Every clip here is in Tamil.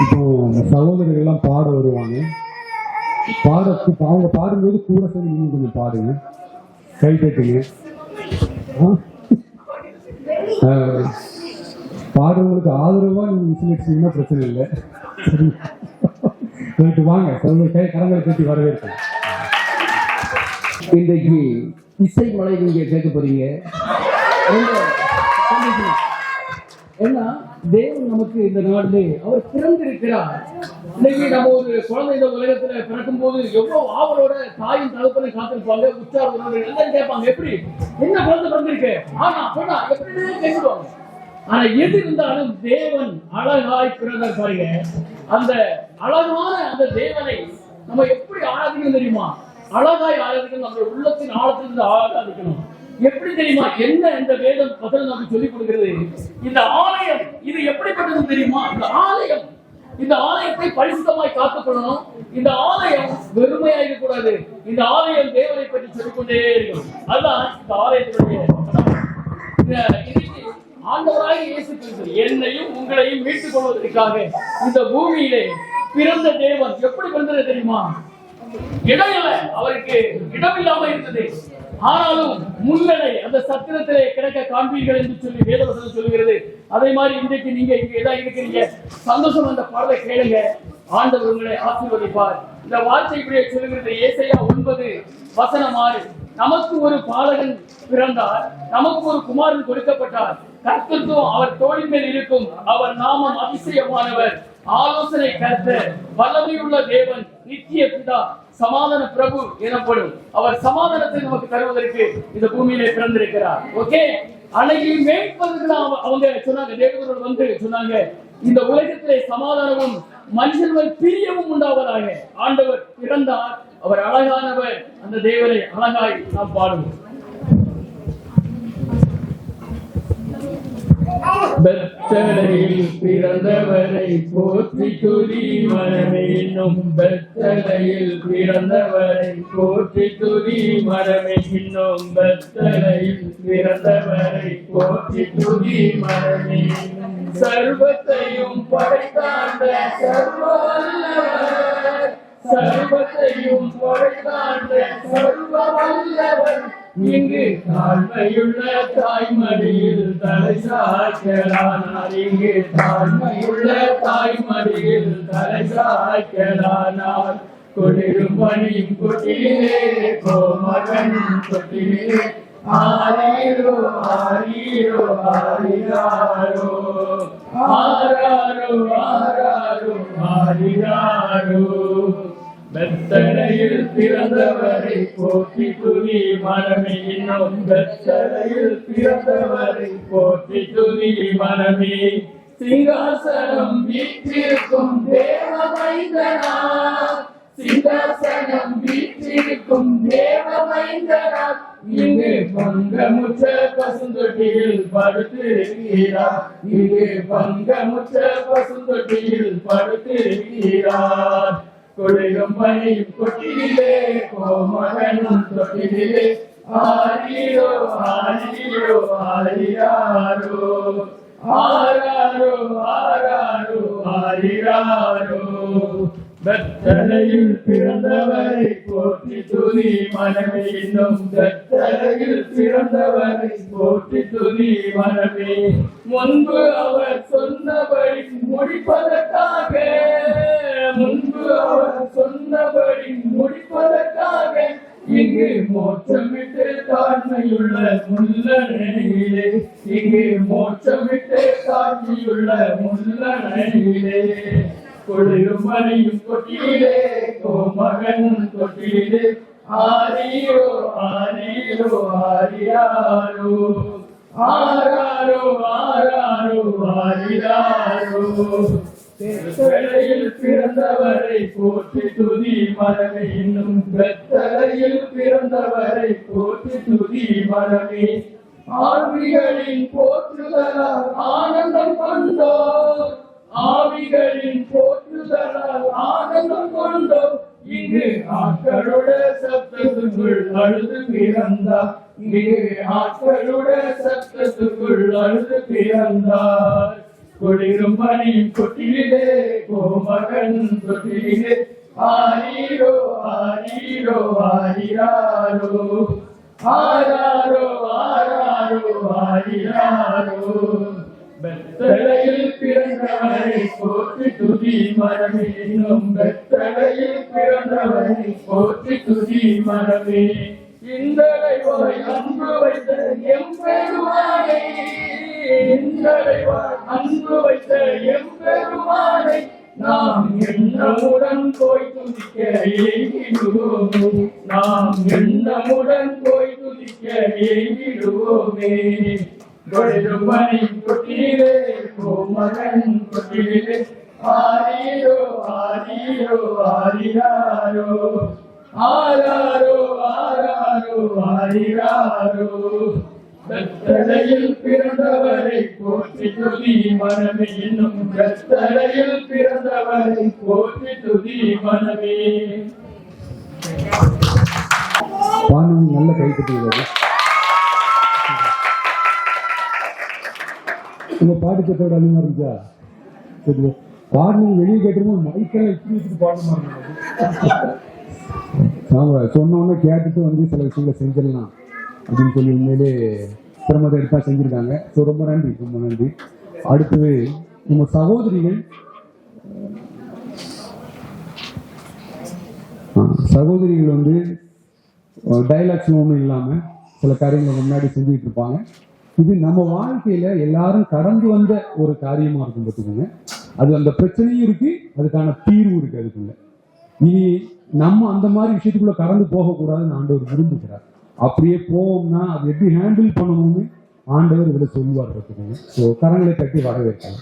இப்போ சகோதரர்கள் எல்லாம் பாட வருவாங்க. அவங்க பாடும்போது கூட சேர்ந்து நீங்க கொஞ்சம் பாடுங்க, கை தட்டுங்க. பாடுறவங்களுக்கு ஆதரவா நீங்க விசிலடிச்சீங்கன்னா பிரச்சனை இல்லை. வாங்க கரங்களை கட்டி வரவேற்க. இன்றைக்கு இசை மலை நீங்க கேட்க போறீங்க. ஏன்னா தேவன் நமக்கு இந்த நாளிலே அவர் பிறந்திருக்கிறார். இன்னைக்கு நம்ம ஒரு குழந்தை இந்த உலகத்துல பிறக்கும் போது எவ்வளவு ஆவலோட தாயும் தகப்பனை காத்திருப்பாங்க. உற்சாகம் எல்லாம் கேட்பாங்க, எப்படி என்ன குழந்தை பிறந்திருக்கு, ஆனா சொன்னா எப்படி கேட்குவாங்க. ஆனா எது இருந்தாலும் தேவன் அழகாய் பிறந்தார் பாருங்க. அந்த அழகான அந்த தேவனை நம்ம எப்படி ஆராதிக்கணும் தெரியுமா? அழகாய் ஆராதிக்கணும், நம்ம உள்ளத்தின் ஆழத்திலிருந்து ஆராதிக்கணும். எப்படி தெரியுமா? என்ன இந்த வேதம் வசனம் நமக்கு சொல்லிக் கொடுக்கிறது? இந்த ஆலயம் இது எப்படிப்பட்டது தெரியுமா? இந்த ஆலயத்தை பரிசுத்தமாய் காத்துக்கொள்ளணும். இந்த ஆலயம் வெறுமையா இருக்கக்கூடாது. இந்த ஆலயம் தேவனை பற்றி சொல்லிக்கொண்டே இருக்கணும். அதுதான் இந்த ஆலயத்தினுடைய ஆண்டவராகிய இயேசு கிறிஸ்து என்னையும் உங்களையும் மீட்டுக் கொள்வதற்காக இந்த பூமியிலே பிறந்த தேவன் எப்படி பிறந்தது தெரியுமா? இடையில அவருக்கு இடமில்லாம இருந்தது. ஆனாலும் முன்னணை அந்த சத்திரத்திலே கிடைக்க காண்பீர்கள் என்று சொல்லி வேதவசனம் சொல்லுகிறது. அதே மாதிரி இன்றைக்கு நீங்க இங்க ஏதாவது இருக்கிறீங்க, சந்தோஷம் அந்த பாடலை கேளுங்க. ஆண்டவர் உங்களை ஆசீர்வதிப்பார். இந்த வார்த்தை இப்படியே சொல்லுகிறது. ஏசாயா 9:6. நமக்கு ஒரு பாலகன் பிறந்தார், நமக்கு ஒரு குமாரன் கொடுக்கப்பட்டார், கர்த்தத்துவம் அவர் தோளின் மேல் இருக்கும், அவர் நாமம் அதிசயமானவர், ஆலோசனை கர்த்தர், வல்லமையுள்ள தேவன், நித்திய பிதா, சமாதான பிரபு எனப்படும். அவர் சமாதானத்தை நமக்கு தருவதற்கு இந்த பூமியிலே பிறந்திருக்கிறார். ஓகே, அன்னைக்கு மேய்ப்பதற்கு அவங்க சொன்னாங்க, தேவதூதர்கள் வந்து சொன்னாங்க, இந்த உலகத்திலே சமாதானமும் மனுஷன் பிரியமும் உண்டாவதாக. ஆண்டவர் பிறந்தார், அவர் அழகானவர். அந்த தேவனை அழகாய் நாம் பாடுவோம். பெத்தலையில் பிறந்தவரை போற்றி துதி மரமே இன்னும், பெத்தலையில் பிறந்தவரை போற்றி துதி மரமே இன்னும், பெத்தலையில் பிறந்தவரை போற்றி துதி மரமே இன்னும், சர்வத்தையும் படைத்தாண்ட சர்வவல்லவர், சர்வத்தையும் படைத்தாண்ட சர்வவல்லவர், இங்கு தாழ்மையுள்ள தாய்மடியில் தலை சாய்க்கலானார், இங்கு தாழ்மையுள்ள தாய்மடியில் தலை சாய்க்கலானார், கொடிரும் பணியும் கொட்டிலே கோமகன் கொட்டிலே ஆரீரோ ஆரீரோ ஆரிராரோ ஆராரோ ஆராரோ ஆரிராரோ, பெத்தலையில் பிறந்தவரை போற்றி துதி மனமே இன்னும், பெத்தலையில் பிறந்தவரை போற்றி துதி மனமே, சிங்காசனம் வீற்றிருக்கும் தேவ மைந்தனார், சிங்காசனம் வீற்றிருக்கும் தேவ மைந்தனார், இங்கு பங்கமுற்ற பசுந்தொட்டியில் படுத்திருக்கிறார், இங்கு பங்கமுற்ற பசுந்தொட்டியில் படுத்திருக்கிறார், கொடிரும் பணியும் கொட்டிலே கோமகனும் தொட்டிலே ஆரீரோ ஆரீரோ ஆரிராரோ ஆராரோ ஆராரோ ஆரிராரோ, பெத்தலையில் பிறந்தவரை போற்றி துதி மனமே இன்னும், பெத்தலையில் பிறந்தவரை போற்றி துதி மனமே, முன்பு அவர் சொன்னபடி முடிப்பதற்காக, முன்பு அவர் சொன்னபடி முடிப்பதற்காக, இங்கு மோட்சமிட்டு தாழ்மையுள்ள முள்ளனையிலே, இங்கு மோட்சமிட்டு தாழ்மையுள்ள முள்ளனையிலே, கொடிரும் பணியும் கொட்டிலே கோமகனும் கொட்டிலே ஆரீரோ ஆரீரோ ஆரிராரோ ஆராரோ ஆராரோ ஆரிராரோ, பெத்தலையில் பிறந்தவரை போற்றி துதி மரமே இன்னும், பெத்தலையில் பிறந்தவரை போற்றி துதி மரமே, ஆவிகளின் போற்றுதலால் ஆனந்தம் கொண்டோர், ஆவிகளின் போற்றுதலால் ஆனந்தம் கொண்டோம், இங்கு ஆட்களுட சத்தத்துக்குள் அழுது பிறந்தார், இங்கு ஆட்களுட சத்தத்துக்குள் அழுது பிறந்தார், குளிரும் பனியும் கொட்டிலே கோமகன் தொட்டிலே ஆரீரோ ஆரீரோ ஆரிராரோ ஆராரோ ஆராரோ ஆரிராரோ பெத்தலையில் பிறந்தவரை போற்றி துதி மரமே இன்னும் பெத்தலையில் பிறந்தவரை போற்றி துதி மரமே இந்தலைவாய் அன்பு வைத்த எம்பெருமானை இந்தலைவாய் அன்பு வைத்த எம்பெருமானை நாம் எண்ணமுடன் போய் துதிக்க ஏங்கிடுவோம் நாம் எண்ணமுடன் போய் துதிக்க ஏங்கிடுவோமே கொடிதுமணி கொட்டிலே கோமகன் கொட்டிலே ஆரீரோ ஆரீரோ ஆரிராரோ ஆராரோ ஆராரோ ஆரிராரோ கத்தளையில் பிறந்தவரை போற்றி துதி மனமே இன்னும் கத்தளையில் பிறந்தவரை போற்றி துதி மனமே. பாடணும் நல்ல கைப்பற்றுகிறது. உங்க பாட்டு கேட்டோட அதிகமா இருந்துச்சா? சரி, பாடணும் வெளியே கேட்டுருவோம் மைக்கெல்லாம் இப்படி வச்சுட்டு பாடணுமா இருந்தது. ஆமா, சொன்னோன்னே கேட்டுட்டு வந்து சில விஷயங்களை செஞ்சிடலாம் அப்படின்னு சொல்லி உண்மையிலே சிரமத்தை எடுத்தா செஞ்சிருக்காங்க. ஸோ ரொம்ப நன்றி, ரொம்ப நன்றி. அடுத்தது நம்ம சகோதரிகள் வந்து டைலாக்ஸ் ஒன்றும் இல்லாமல் சில காரியங்களை முன்னாடி செஞ்சுக்கிட்டு இருப்பாங்க. இது நம்ம வாழ்க்கையில எல்லாரும் கடந்து வந்த ஒரு காரியமா இருக்கும் பார்த்துக்கோங்க. அது அந்த பிரச்சனையும் இருக்கு, அதுக்கான தீர்வு இருக்கு. அதுக்குள்ள இனி நம்ம அந்த மாதிரி விஷயத்துக்குள்ள கடந்து போகக்கூடாதுன்னு ஆண்டவர் விரும்புகிறார். அப்படியே போவோம்னா அது எப்படி ஹேண்டில் பண்ணணும்னு ஆண்டவர் இதுல சொல்லுவார் பார்த்துக்கோங்க. ஸோ கரங்களை தட்டி வரவேற்கலாம்.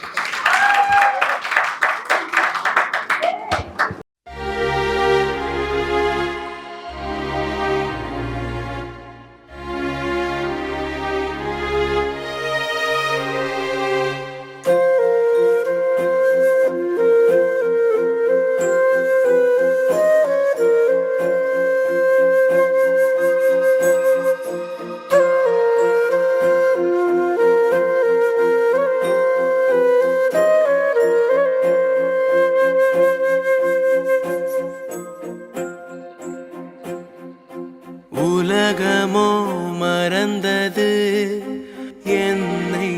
உலகமோ மறந்தது, என்னை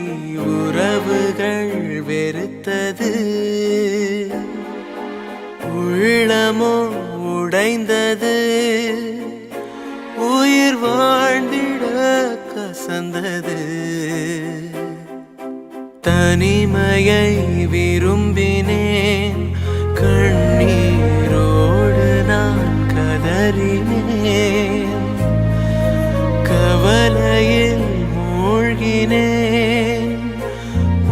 உறவுகள் வெறுத்தது, உள்ளமோ உடைந்தது, உயிர் வாழ்ந்திட கசந்தது. தனிமையை விரும்பினேன், கண்ணீரோடு நான் கதறினேன், கவலையில் மூழ்கினேன்,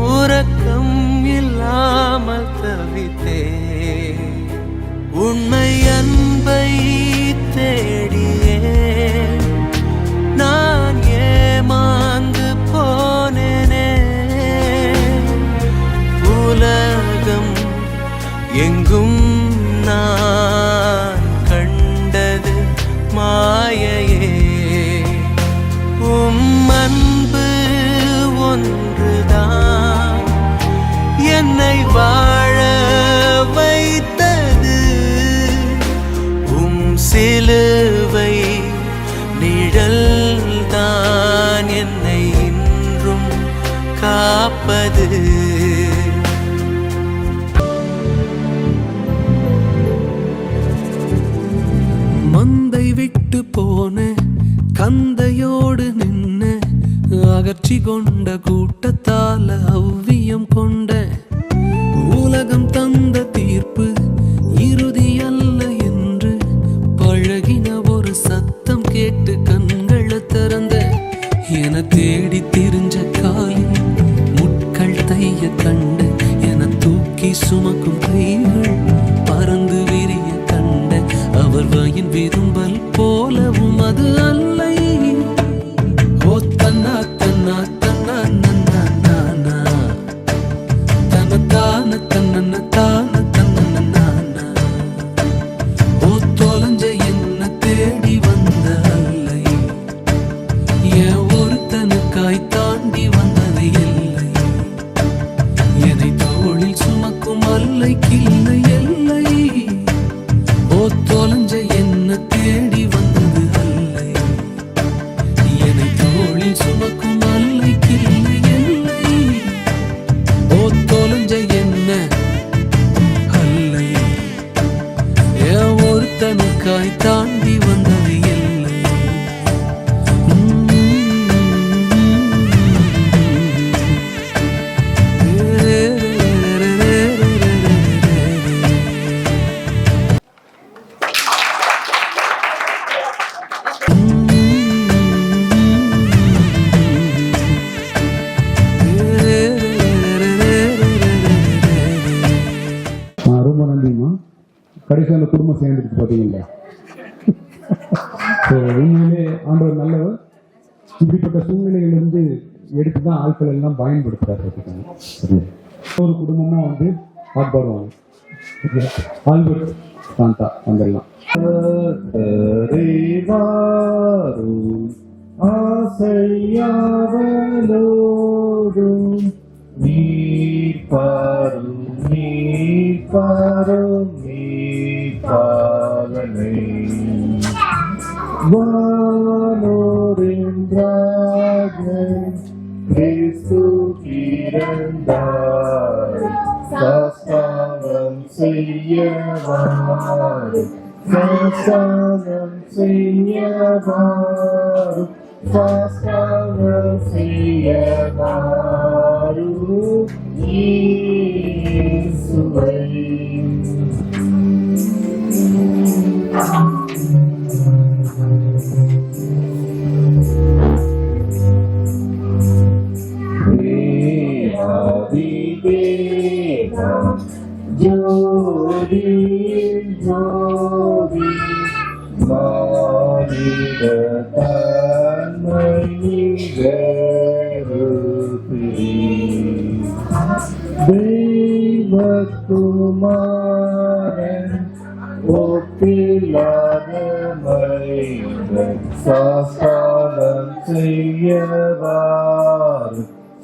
உறக்கம் இல்லாமல் தவித்தேன். உண்மை அன்பை தேடியே நான் ஏமாந்து போனேனே. உலகம் எங்கும் நான் கண்டது மாயையே. அன்பு ஒன்றுதான் என்னை வாழ வைத்தது, சிலுவை நிழல்தான் என்னை இன்றும் காப்பது. மந்தை விட்டு போன கந்தையோடு நின்ன அகற்றி கொண்ட கூட்டத்தால் அவ்வியம் கொண்ட உலகம் தந்த தீர்ப்பு இறுதி அல்ல என்று பழகின ஒரு சத்தம் கேட்டு கண்களை திறந்த என தேடி திரிஞ்ச காலில் முட்கள் தைய கண்ட என தூக்கி சுமக்கும் கைகள் பறந்து விரிய கண்ட அவர் வாயின் விரும்பல் போலவும் அது அல்லை. ஓ தன்னா தன்னா தன்னா நன்னா நானா தன தான தன்ன தான தன்ன நானா. ஓ தொலைஞ்ச என்ன தேடி வந்த அல்லை, என் ஒருத்தனுக்காய் தாண்டி வந்தது இல்லை. என்னை அல்லைக்கு இல்லை எல்லை. ஓ தொலைஞ்ச என்ன தேடி வந்தது அல்லை. என்னை தோளில் சுமக்கும் அல்லைக்கு இல்லை எல்லை. ஓ தொலைஞ்ச என்ன அல்லை. என் ஒருத்தனுக்காய் தாண்டி வந்தது எல்லை. ரொம்ப நன்றிம்மா. கடைசி அந்த குடும்பம் சேர்ந்துட்டு பார்த்தீங்களா? ஸோ உண்மையிலே ஆண்டவர் நல்லவர். இப்படிப்பட்ட சூழ்நிலைகளிலிருந்து எடுத்து தான் ஆட்கள் எல்லாம் பயன்படுத்துறாரு. ஒரு குடும்பமா வந்து ஆட்பாடுவாங்க. ஆல்பர்ட் சாந்தா வந்தெல்லாம் ஆசையாவலோடும் நீர் பாரும் நீர் பாரும் நீர் பாவனை வானோரின் ராஜன் கிறிஸ்து பிறந்தார். சாஸ்தானம் செய்யவார் சாஸ்தானம் செய்யவார் சாஸ்தானம் செய்யவார் இயேசுவை. ஜோதி ஜோதி மாநில தன்மை நிகழ்த்தி தெய்வகுமாரன் ஒப்பில்லாத மைந்தன் சாஸ்தானம் செய்யவார்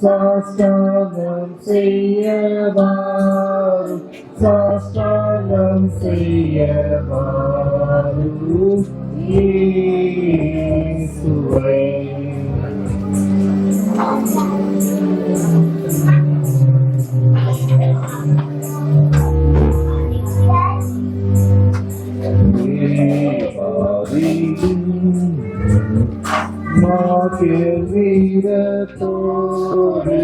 சாஸ்தானம் செய்யவார் சாஸ்தானம் செய்யவார் இயேசுவை. வீரத்தோடு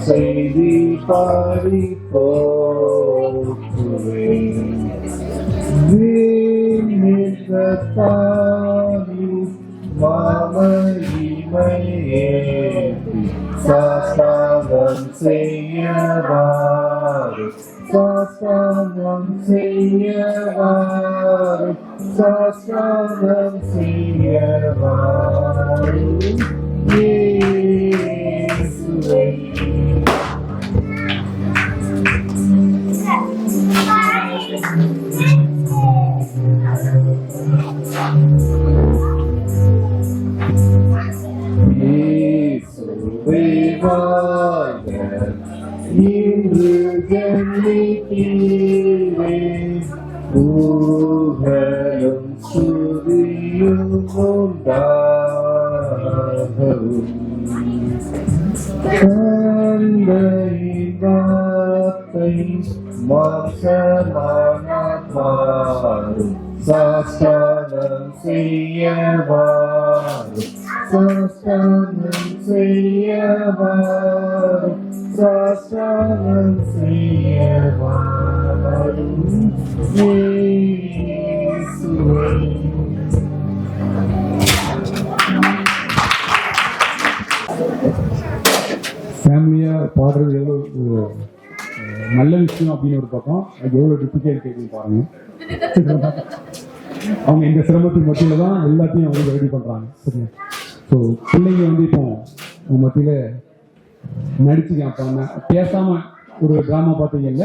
செய்தி பாடி போற்றுவேன். மாமகிமையேற்றி சாஸ்தானம் செய்யவார் சாஸ்தானம் செய்யவார் சாஸ்தானம் செய்யவார் இயேசுவை. இயேசுவே வாழ்க இன்று ஜெனித்தீரே புகழும் சுதியும் உண்டாகவும் தந்தையின் வார்த்தை மாற்றமானார் மாறும் சாஸ்தானம் செய்யவார் சாஸ்தானம் செய்யவார் சாஸ்தானம் செய்யவார் இயேசுவை. ஃபேமிலியா பாடுறது எவ்வளோ நல்ல விஷயம் அப்படின்னு ஒரு பக்கம், அது எவ்வளோ டிஃபிகல்ட் கேட்குன்னு பாருங்க. அவங்க இந்த சிரமத்துக்கு மத்தியில தான் எல்லாத்தையும் அவங்க ரெடி பண்றாங்க. சரியா? ஸோ பிள்ளைங்க வந்து இப்போ உங்க மத்தியில நடிச்சு காப்பாங்க. பேசாம ஒரு டிராமா பார்த்தீங்கல்ல,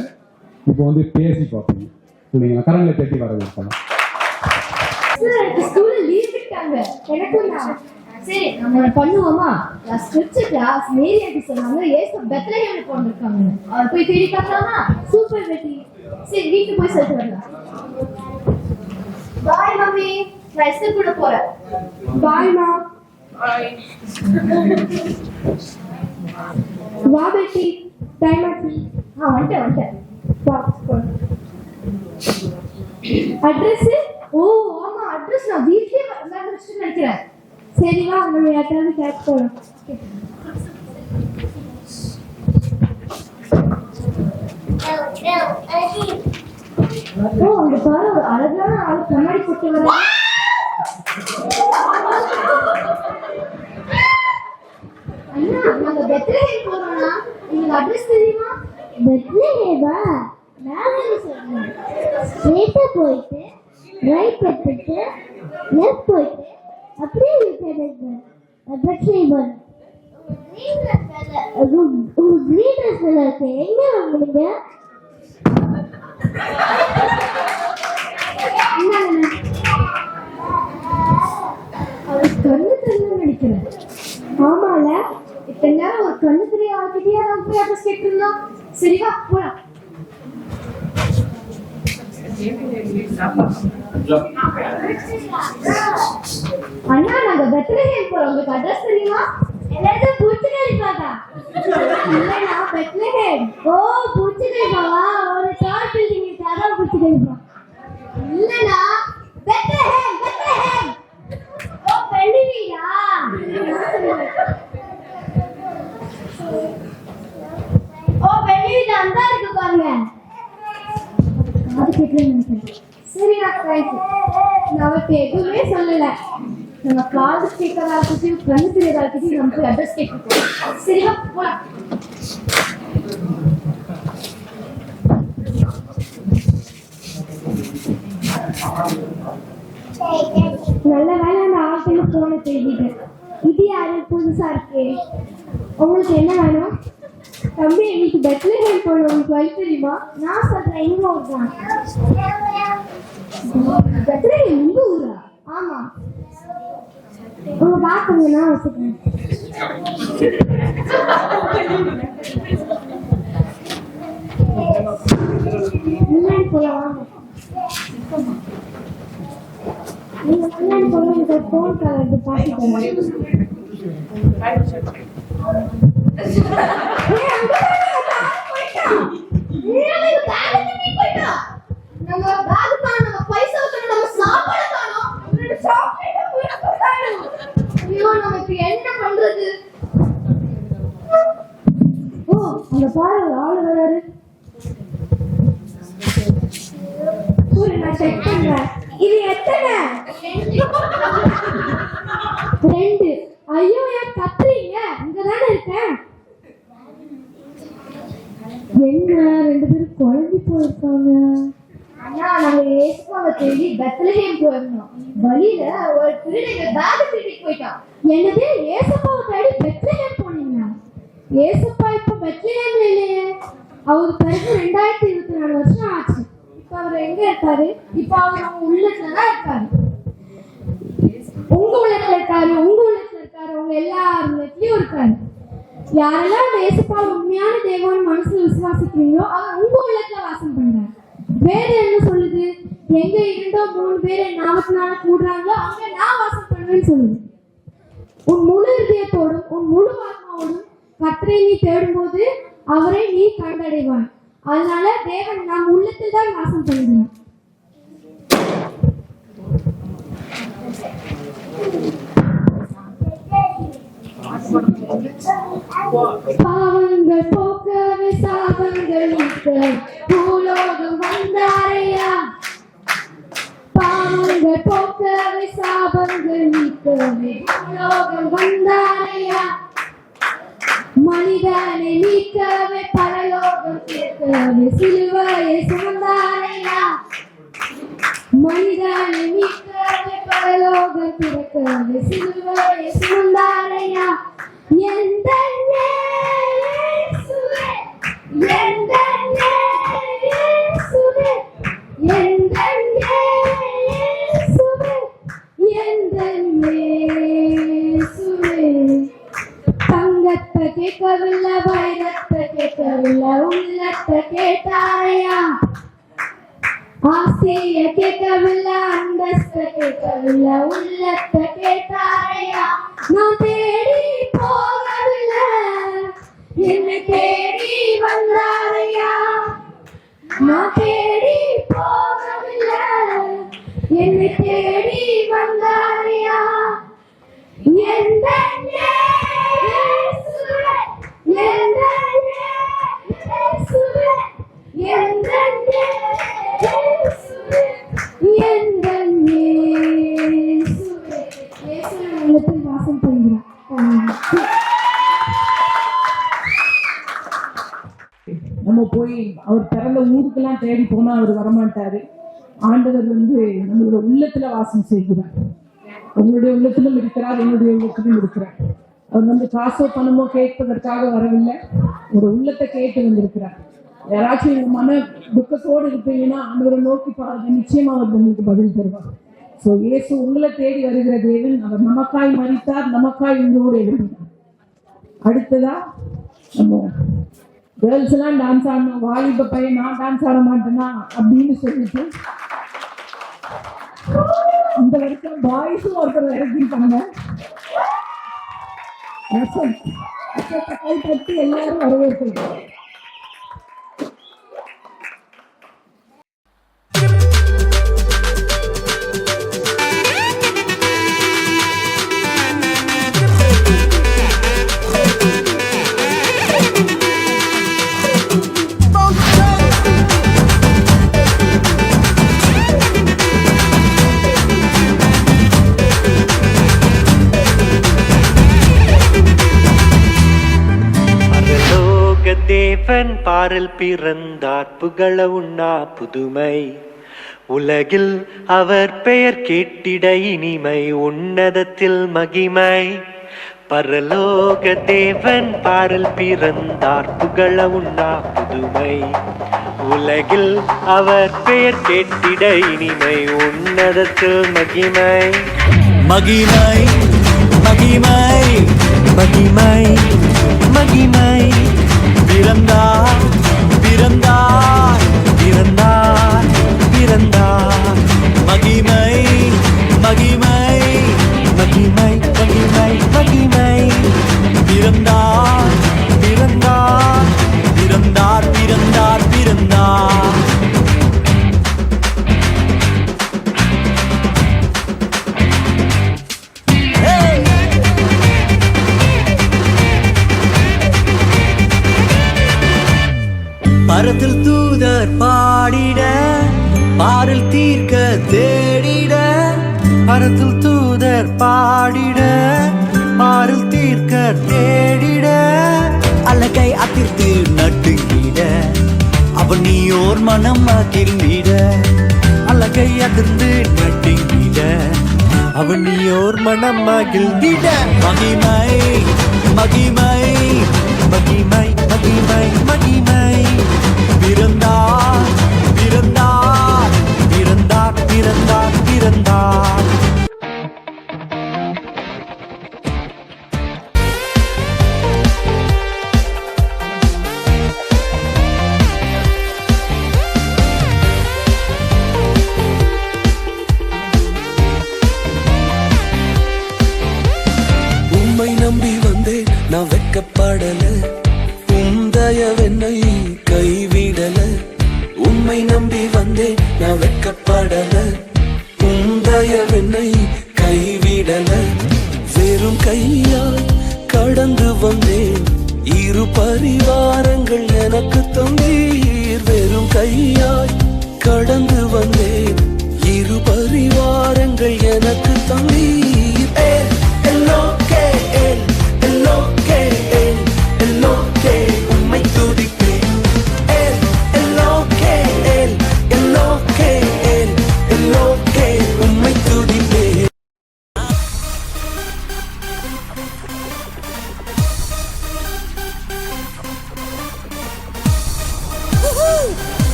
இப்போ வந்து பேசி பார்ப்பீங்க. பிள்ளைங்க கரங்களை தட்டி வர வைப்பாங்க. ஸ்கூல்ல லீவ் விட்டாங்க. எனக்கும் சரி நம்ம ஒண்ணு பண்ணுவோமா? ஸ்கிரிப்சர் கிளாஸ் மேரி ஆண்டி சொன்னாங்க ஏசு பெத்லஹேம்ல பிறந்திருக்காங்க. அவர் போய் தேடி பார்க்கலாமா? சூப்பர் பெட்டி. சரி வீட்டுக்கு போய் சொல்லிட்டு வரலாம். பாய் மம்மி, நான் எஸ்டர் கூட போறேன். பாய் மா. வா பெட்டி, டைம் ஆச்சு. வந்துட்டேன். அட்ரஸ்? ஓ ஆமா, அட்ரஸ் நான் வீட்லயே மறந்துட்டேன்னு நினைக்கிறேன். சரி வா, நம்ம யார்ட்டாவது கேட்க போறோம். ஓ அங்க பாரு, ஒரு அழகான ஆள் கண்ணாடி போட்டு வர. அண்ணா, நாங்க பெத்லஹேம் போறோம்னா, உங்களுக்கு அட்ரஸ் தெரியுமா? பெத்லஹேமா? நான் சொல்றேன். ஸ்ட்ரைட்டா போயிட்டு ரைட் எடுத்துட்டு லெஃப்ட் போயிட்டு அப்படியே விட்டுடுங்க. பெத்லஹேம் கிரீன் ட்ரெஸ்ல இருக்கு. எங்க வாங்குறீங்க? கண்ணு தெரியல நினைக்கிறேன். ஆமால, இத்தனை நேரம் ஒரு கண்ணு தெரிய ஆகிட்டியா நம்ம போய் அட்ரஸ் கேட்டிருந்தோம். சரி வா போலாம். அண்ணா, நாங்க பெத்லஹேம் போறோம். உங்களுக்கு அட்ரஸ் தெரியுமா? எல்லாரும் பூச்சிக்கலிப்பாதா? இல்லைண்ணா, பெத்லஹேம். ஓ பூச்சிக்கலிப்பாவா? ஒரு டால் பில்டிங் இருக்கு, அதான் பூச்சிக்கலிப்பா. இல்லைண்ணா, பெத்லஹேம். ஓ பெண்ணி வீடா? ஓ பெண்ணி வீடு அந்த இருக்கு பாருங்க. அது கேட்கல. சரி நான் அவருக்கு எதுவுமே சொல்லல. நம்ம காது கேட்கறதா இருக்கட்டும், கண்ணு தெரியறதா இருக்கட்டும், நம்ம போய் அட்ரஸ் கேட்கணும். சரியா போலாம். நல்ல வேலை அந்த ஆட்டையில போன தேடிட்டேன். இது யாரு புதுசா இருக்கு? உங்களுக்கு என்ன வேணும்? தம்பி, எனக்கு பெத்லஹேம் போகணும். உங்களுக்கு வழி தெரியுமா? நான் சொல்றேன், எங்க ஊர் தான். பெத்லஹேம் உங்க ஊரா? ஆமா. உங்க பாக்குங்க, நான் வச்சுக்கிறேன். முன்னாடி போலாம். நீங்க முன்னாடி போல இந்த போன் கலர் பாத்துக்கோங்க. என்ன பண்றது? ஓ அந்த பாரு, ஆளு வராரு. நான் செக் பண்றேன். இது எத்தனை? 2. ஐயோ ஏன் கத்துறீங்க? இங்கதானே இருக்கேன். என்ன 2 பேரும் குழம்பி போயிருக்காங்க? அண்ணா, நாங்க ஏசுப்பாவை தேடி பெத்லஹேம் போயிருந்தோம். வழியில ஒரு திருடன் பேக் திருடிட்டு போயிட்டான். என்னது, ஏசப்பாவை தேடி பெத்லஹேம் போனீங்களா? ஏசப்பா இப்ப பெத்லஹேம்ல இல்லையே. அவரு பிறகு 2024 வருஷம் ஆச்சு. இப்ப அவர் எங்க இருக்காரு? இப்ப அவர் அவங்க உள்ளத்துலதான் இருக்காரு. உங்க உள்ளத்துல இருக்காரு, உங்க எல்லார் உள்ளத்துலயும் இருக்காரு. யாரெல்லாம் அந்த ஏசப்பா உண்மையான தேவன் மனசுல விசுவாசிக்கிறீங்களோ அவர் உங்க உள்ளத்துல வாசம் பண்றாரு. வேற என்ன சொல்லுது? எங்க 2-3 பேர் நாமத்தினால கூடுறாங்களோ அங்க நான் வாசம் பண்ணுவேன்னு சொல்லுது. உன் முழு இதயத்தோடும் உன் முழு ஆத்மாவோடும் கர்த்தரை நீ தேடும்போது அவரை நீ கண்டடைவாய். அதனால தேவன் நம் உள்ளத்தில் தான் வாசம் பண்ணுகிறார். பாவங்கள் போக்கவே சாபங்கள் நீக்க பூலோகம் வந்தாரையா. பாவங்கள் போக்கவே சாபங்கள் நீக்கவே பூலோகம் வந்தாரையா. மனிதனை நீக்கவே பரலோகம் கேட்கவே சிலுவையை சுமந்தாரையா. மனிதனை நீக்கவே பரலோகம் திறக்கவே சிலுவையை சுமந்தாரையா. எந்த இயேசுவே, எந்த இயேசுவே, எந்த இயேசுவே, எந்த இயேசுவே. உள்ளத்தை கேட்டாரையா. ஆசைய கேட்கவில்லை, அந்தஸ்த கேட்கவில்லை, உள்ளத்தை கேட்டாரையா. நான் தேடி போகவில்லை, என்னை தேடி வந்தாரையா. நான் தேடி போகவில்லை, என்னை தேடி வந்தாரையா. எந்த இயேசுவே, எந்த இயேசுவே, எந்த இயேசுவே, எந்த இயேசுவே. இயேசுவின் உள்ளத்தில் வாசம் பண்ணுகிறார். நம்ம போய் அவர் பிறந்த ஊருக்கெல்லாம் தேடி போனா அவர் வரமாட்டாரு. ஆண்டவர் நம்மளோட உள்ளத்துல வாசம் செய்கிறார். உங்களுடைய உள்ளத்திலும் இருக்கிறார், என்னுடைய உள்ளத்திலும் இருக்கிறார். அவர் காசோ பணமோ கேட்பதற்காக வரவில்லை, ஒரு உள்ளத்தை கேட்டு வந்திருக்கிறார். யாராச்சும் உங்க மன துக்கத்தோடு இருப்பீங்கன்னா ஆண்டவரை நோக்கி பாருங்க, நிச்சயமா அவர் உங்களுக்கு பதில் தருவார். ஸோ இயேசு உங்களை தேடி வருகிற தேவன். அவர் நமக்காய் மரித்தார், நமக்காய் உங்களோடு எழுதினார். அடுத்ததா நம்ம கேர்ள்ஸ் எல்லாம் டான்ஸ் ஆடணும். வாலிப பையன் நான் டான்ஸ் ஆட மாட்டேனா அப்படின்னு சொல்லிட்டு இந்த வருஷம் பாய்ஸும் ஒருத்தர் இறக்கிட்டாங்க. கை தட்டி எல்லாரும் வரவேற்கிறோம். தேவன் பாரில் பிறந்தார், புகழ உண்ணா புதுமை. உலகில் அவர் பெயர் கேட்டிட இனிமை, உன்னதத்தில் மகிமை. பரலோக தேவன் பாரில் பிறந்தார், புகழ உண்ணா புதுமை. உலகில் அவர் பெயர் கேட்டிட இனிமை, உன்னதத்தில் மகிமை. மகிமை மகிமை மகிமை மகிமை. பிறந்தார் பிறந்தார் பிறந்தார் பிறந்தார். மகிமை மகிமை மகிமை மகிமை மகிமை. பிறந்தார் பிறந்தார் பிறந்தார் பிறந்தார் பிறந்தார். பரத்தில் தூதர் பாடிட, பாரில் தீர்க்க தேடிட. பரத்தில் தூதர் பாடிட, பாரில் தீர்க்க தேடிட. அலகை அதிர்த்து நடுங்கிட, அவன் நீயோர் மனம் மகிழ்ந்திட. அலகை அதிர்ந்து நடுங்கிட, அவன் நீயோர் மனம் மகிழ்ந்திட. மகிமை மகிமை மகிமை மகிமை மகிமை. பிறந்தார் பிறந்தார் பிறந்தார் பிறந்தார் பிறந்தார். உம்மை நம்பி வந்தேன், நான் வெட்கப்படல. தயவென்னை கைவிடல. உம்மை நம்பி வந்தேன், நான் வெட்கப்படல. தயவென்னை கைவிடல. வெறும் கையால் கடந்து வந்தேன், இரு பரிவாரங்கள் எனக்கு தந்தீர். வெறும் கையால் கடந்து வந்தேன், இரு பரிவாரங்கள் எனக்கு தந்தீர்.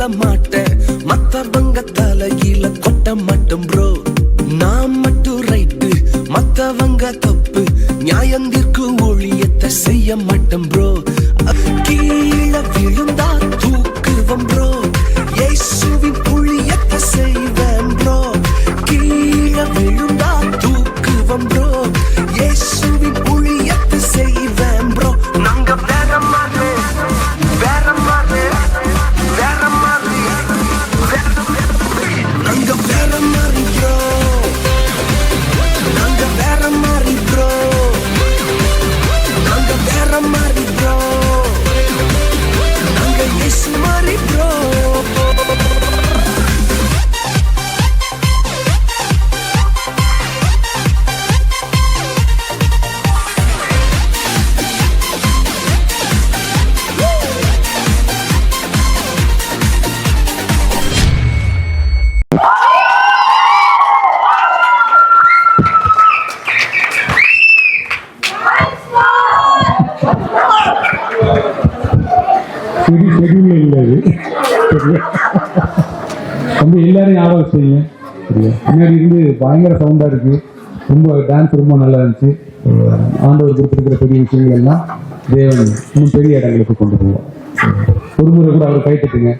சொல்ல மாட்டேன், மத்தவங்க தலையில கொட்ட மாட்டேன் ப்ரோ. நான் மட்டும் ரைட்டு, மத்தவங்க தப்பு, நியாயந்திற்கு ஒளியத்தை செய்ய மாட்டேன் ப்ரோ. கீழே விழுந்தா தூக்குவம் ப்ரோ, இயேசுவின் புளியத்தை செய்வேன் ப்ரோ. கீழே விழுந்தா தூக்குவம் ப்ரோ, இயேசுவின் புளியத்தை செய்வேன் ப்ரோ. நாங்க வேற மாதிரி, வேற மாதிரி, வேற மாதிரி, நாங்க வேற மாதிரி ப்ரோ. நாங்க வேற மாதிரி ப்ரோ. நாங்க வேற மாதிரி ப்ரோ. நாங்க இயேசு மாதிரி ப்ரோ. ஷெட்யூல்ல இல்லை இது. சரியா? வந்து எல்லாரும் ஞாபகம் செய்யுங்க. சரியா? பின்னாடி இருந்து பயங்கர சவுண்டா இருக்கு. ரொம்ப டான்ஸ் ரொம்ப நல்லா இருந்துச்சு. ஆண்டவர் கொடுத்திருக்கிற பெரிய விஷயங்கள் எல்லாம் தேவன் இன்னும் பெரிய இடங்களுக்கு கொண்டு போவோம். ஒரு முறை கூட அவர் கைத்தட்டுங்க.